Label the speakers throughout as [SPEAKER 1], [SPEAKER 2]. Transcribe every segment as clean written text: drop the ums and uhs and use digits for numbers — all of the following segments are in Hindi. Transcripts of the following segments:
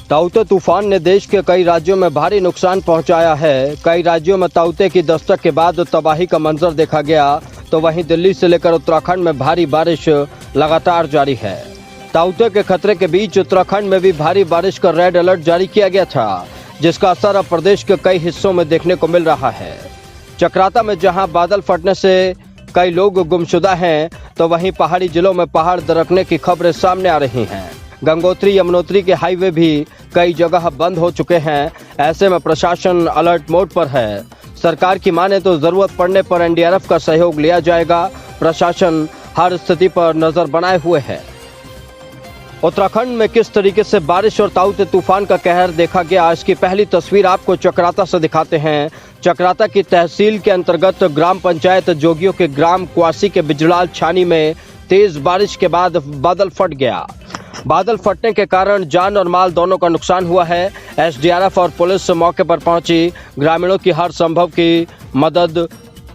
[SPEAKER 1] ताउते तूफान ने देश के कई राज्यों में भारी नुकसान पहुंचाया है। कई राज्यों में ताउते की दस्तक के बाद तबाही का मंजर देखा गया, तो वहीं दिल्ली से लेकर उत्तराखंड में भारी बारिश लगातार जारी है। ताउते के खतरे के बीच उत्तराखंड में भी भारी बारिश का रेड अलर्ट जारी किया गया था, जिसका असर अब प्रदेश के कई हिस्सों में देखने को मिल रहा है। चक्राता में जहां बादल फटने से कई लोग गुमशुदा हैं, तो वहीं पहाड़ी जिलों में पहाड़ दरकने की खबरें सामने आ रही हैं। गंगोत्री यमुनोत्री के हाईवे भी कई जगह बंद हो चुके हैं। ऐसे में प्रशासन अलर्ट मोड पर है। सरकार की माने तो जरूरत पड़ने पर एनडीआरएफ का सहयोग लिया जाएगा। प्रशासन हर स्थिति पर नजर बनाए हुए है। उत्तराखंड में किस तरीके से बारिश और ताउते तूफान का कहर देखा गया, इसकी पहली तस्वीर आपको चक्राता से दिखाते हैं। चक्राता की तहसील के अंतर्गत ग्राम पंचायत जोगियों के ग्राम क्वासी के बिजलाल छानी में तेज बारिश के बाद बादल फट गया। बादल फटने के कारण जान और माल दोनों का नुकसान हुआ है। एसडीआरएफ और पुलिस मौके पर पहुंची। ग्रामीणों की हर संभव की मदद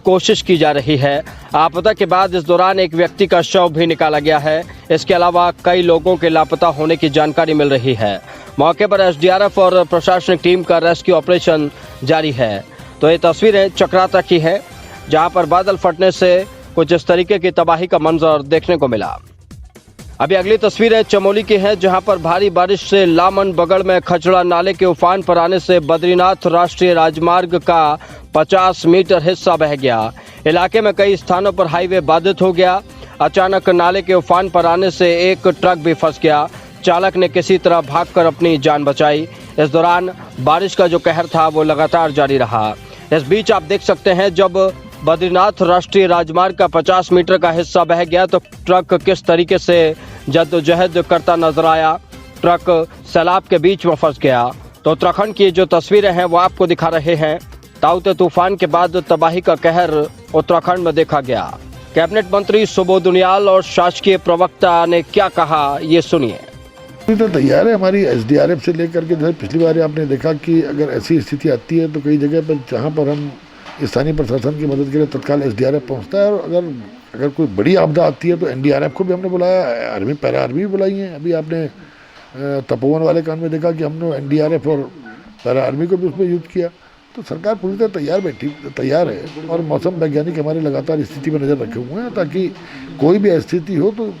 [SPEAKER 1] कोशिश की जा रही है। आपदा के बाद इस दौरान एक व्यक्ति का शव भी निकाला गया है। इसके अलावा कई लोगों के लापता होने की जानकारी मिल रही है। मौके पर एसडीआरएफ और प्रशासनिक टीम का रेस्क्यू ऑपरेशन जारी है। तो ये तस्वीरें चक्राता की है, जहां पर बादल फटने से कुछ इस तरीके की तबाही का मंजर देखने को मिला। अभी अगली तस्वीरें चमोली की हैं, जहां पर भारी बारिश से लामन बगड़ में खचड़ा नाले के उफान पर आने से बद्रीनाथ राष्ट्रीय राजमार्ग का 50 मीटर हिस्सा बह गया। इलाके में कई स्थानों पर हाईवे बाधित हो गया। अचानक नाले के उफान पर आने से एक ट्रक भी फंस गया। चालक ने किसी तरह भागकर अपनी जान बचाई। इस दौरान बारिश का जो कहर था वो लगातार जारी रहा। इस बीच आप देख सकते हैं, जब बद्रीनाथ राष्ट्रीय राजमार्ग का 50 मीटर का हिस्सा बह गया तो ट्रक किस तरीके से जद्दोजहद करता नजर आया। ट्रक सैलाब के बीच में फंस गया। तो उत्तराखंड की जो तस्वीरें हैं वो आपको दिखा रहे हैं। ताउते तूफान के बाद तबाही का कहर उत्तराखंड में देखा गया। कैबिनेट मंत्री सुबोध उनियाल और शासकीय प्रवक्ता ने क्या कहा, ये सुनिए।
[SPEAKER 2] तो तैयार है हमारी एसडीआरएफ से लेकर के। जैसे पिछली बार आपने देखा कि अगर ऐसी स्थिति आती है तो कई जगह पर जहाँ पर हम स्थानीय प्रशासन की मदद के लिए तत्काल एसडीआरएफ पहुंचता है। और अगर कोई बड़ी आपदा आती है तो एनडीआरएफ को भी हमने बुलाया, आर्मी पैरा आर्मी भी बुलाई है। अभी आपने तपोवन वाले कांड में देखा कि हमने एनडीआरएफ और पैरा आर्मी को भी उसमें यूज किया। तो सरकार पूरी तरह तैयार है और मौसम वैज्ञानिक हमारे लगातार स्थिति पर नज़र रखे हुए हैं, ताकि कोई भी स्थिति हो तो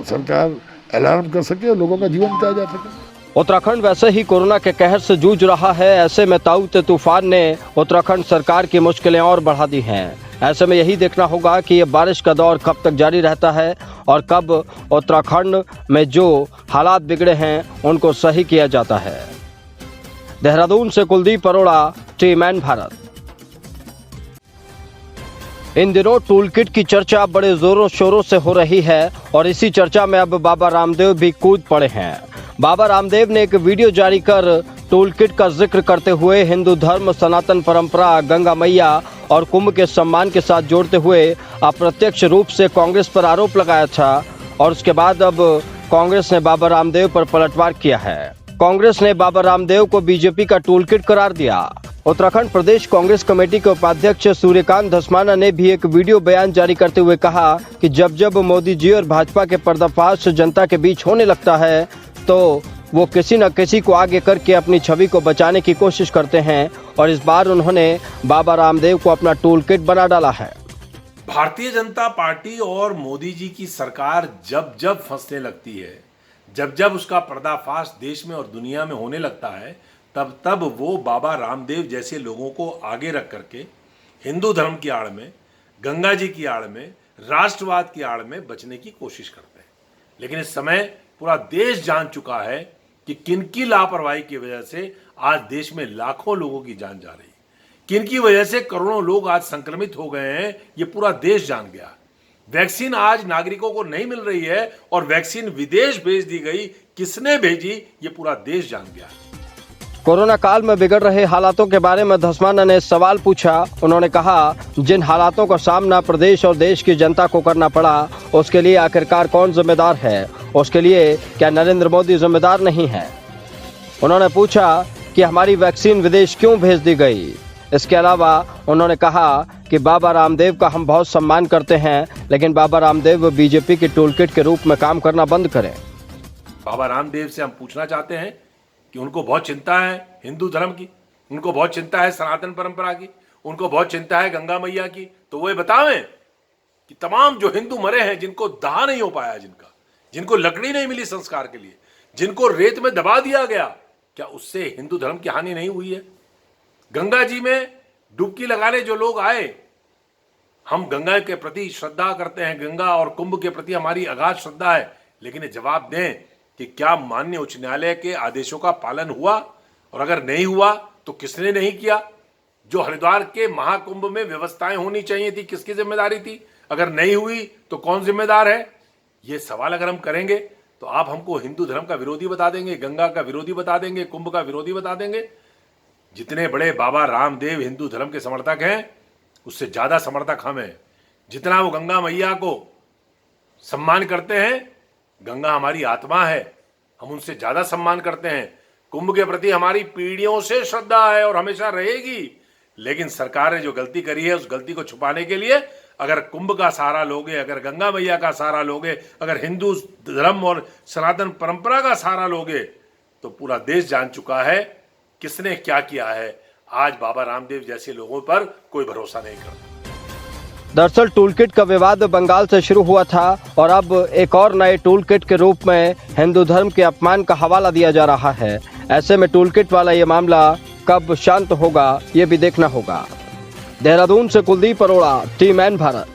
[SPEAKER 2] सरकार अलार्म कर सके और लोगों का जीवन बचाया जा सके।
[SPEAKER 1] उत्तराखंड वैसे ही कोरोना के कहर से जूझ रहा है। ऐसे में ताउते तूफान ने उत्तराखंड सरकार की मुश्किलें और बढ़ा दी हैं। ऐसे में यही देखना होगा कि ये बारिश का दौर कब तक जारी रहता है और कब उत्तराखंड में जो हालात बिगड़े हैं उनको सही किया जाता है। देहरादून से कुलदीप अरोड़ा, टीएमएन भारत। इन दिनों टूल किट की चर्चा बड़े जोरों शोरों से हो रही है और इसी चर्चा में अब बाबा रामदेव भी कूद पड़े हैं। बाबा रामदेव ने एक वीडियो जारी कर टूल किट का जिक्र करते हुए हिंदू धर्म, सनातन परंपरा, गंगा मैया और कुंभ के सम्मान के साथ जोड़ते हुए अप्रत्यक्ष रूप से कांग्रेस पर आरोप लगाया था। और उसके बाद अब कांग्रेस ने बाबा रामदेव पर पलटवार किया है। कांग्रेस ने बाबा रामदेव को बीजेपी का टूल किट करार दिया। उत्तराखंड प्रदेश कांग्रेस कमेटी के उपाध्यक्ष सूर्यकांत धस्माना ने भी एक वीडियो बयान जारी करते हुए कहा कि जब जब मोदी जी और भाजपा के पर्दाफाश जनता के बीच होने लगता है तो वो किसी न किसी को आगे करके अपनी छवि को बचाने की कोशिश करते हैं। और इस बार उन्होंने बाबा रामदेव को अपना टूल किट बना डाला है।
[SPEAKER 3] भारतीय जनता पार्टी और मोदी जी की सरकार जब जब फंसने लगती है, जब जब उसका पर्दाफाश देश में और दुनिया में होने लगता है, तब तब वो बाबा रामदेव जैसे लोगों को आगे रख करके हिंदू धर्म की आड़ में, गंगा जी की आड़ में, राष्ट्रवाद की आड़ में बचने की कोशिश करते हैं। लेकिन इस समय पूरा देश जान चुका है कि किनकी लापरवाही की वजह से आज देश में लाखों लोगों की जान जा रही है, किनकी वजह से करोड़ों लोग आज संक्रमित हो गए हैं, ये पूरा देश जान गया। वैक्सीन आज नागरिकों को नहीं मिल रही है और वैक्सीन विदेश भेज दी गई, किसने भेजी ये पूरा देश जान गया।
[SPEAKER 1] कोरोना काल में बिगड़ रहे हालातों के बारे में धस्माना ने सवाल पूछा। उन्होंने कहा, जिन हालातों का सामना प्रदेश और देश की जनता को करना पड़ा, उसके लिए आखिरकार कौन जिम्मेदार है? उसके लिए क्या नरेंद्र मोदी जिम्मेदार नहीं है? उन्होंने पूछा कि हमारी वैक्सीन विदेश क्यों भेज दी गई। इसके अलावा उन्होंने कहा कि बाबा रामदेव का हम बहुत सम्मान करते हैं, लेकिन बाबा रामदेव बीजेपी के टूल किट के रूप में काम करना बंद करें।
[SPEAKER 3] बाबा रामदेव से हम पूछना चाहते हैं कि उनको बहुत चिंता है हिंदू धर्म की, उनको बहुत चिंता है सनातन परंपरा की, उनको बहुत चिंता है गंगा मैया की, तो वो ये बतावें कि तमाम जो हिंदू मरे हैं, जिनको दाह नहीं हो पाया, जिनको लकड़ी नहीं मिली संस्कार के लिए, जिनको रेत में दबा दिया गया, क्या उससे हिंदू धर्म की हानि नहीं हुई है? गंगा जी में डुबकी लगाने जो लोग आए, हम गंगा के प्रति श्रद्धा करते हैं, गंगा और कुंभ के प्रति हमारी अगाध श्रद्धा है, लेकिन ये जवाब दें कि क्या माननीय उच्च न्यायालय के आदेशों का पालन हुआ, और अगर नहीं हुआ तो किसने नहीं किया? जो हरिद्वार के महाकुंभ में व्यवस्थाएं होनी चाहिए थी, किसकी जिम्मेदारी थी? अगर नहीं हुई तो कौन जिम्मेदार है? ये सवाल अगर हम करेंगे तो आप हमको हिंदू धर्म का विरोधी बता देंगे, गंगा का विरोधी बता देंगे, कुंभ का विरोधी बता देंगे। जितने बड़े बाबा रामदेव हिंदू धर्म के समर्थक हैं, उससे ज्यादा समर्थक हम हैं। जितना वो गंगा मैया को सम्मान करते हैं, गंगा हमारी आत्मा है, हम उनसे ज्यादा सम्मान करते हैं। कुंभ के प्रति हमारी पीढ़ियों से श्रद्धा है और हमेशा रहेगी, लेकिन सरकार ने जो गलती करी है, उस गलती को छुपाने के लिए अगर कुंभ का सहारा लोगे, अगर गंगा मैया का सहारा लोगे, अगर हिंदू धर्म और सनातन परंपरा का सहारा लोगे, तो पूरा देश जान चुका है किसने क्या किया है। आज बाबा रामदेव जैसे लोगों पर कोई भरोसा नहीं करता।
[SPEAKER 1] दरअसल टूलकिट का विवाद बंगाल से शुरू हुआ था और अब एक और नए टूलकिट के रूप में हिंदू धर्म के अपमान का हवाला दिया जा रहा है। ऐसे में टूलकिट वाला ये मामला कब शांत होगा, ये भी देखना होगा। देहरादून से कुलदीप अरोड़ा, टीम एन भारत।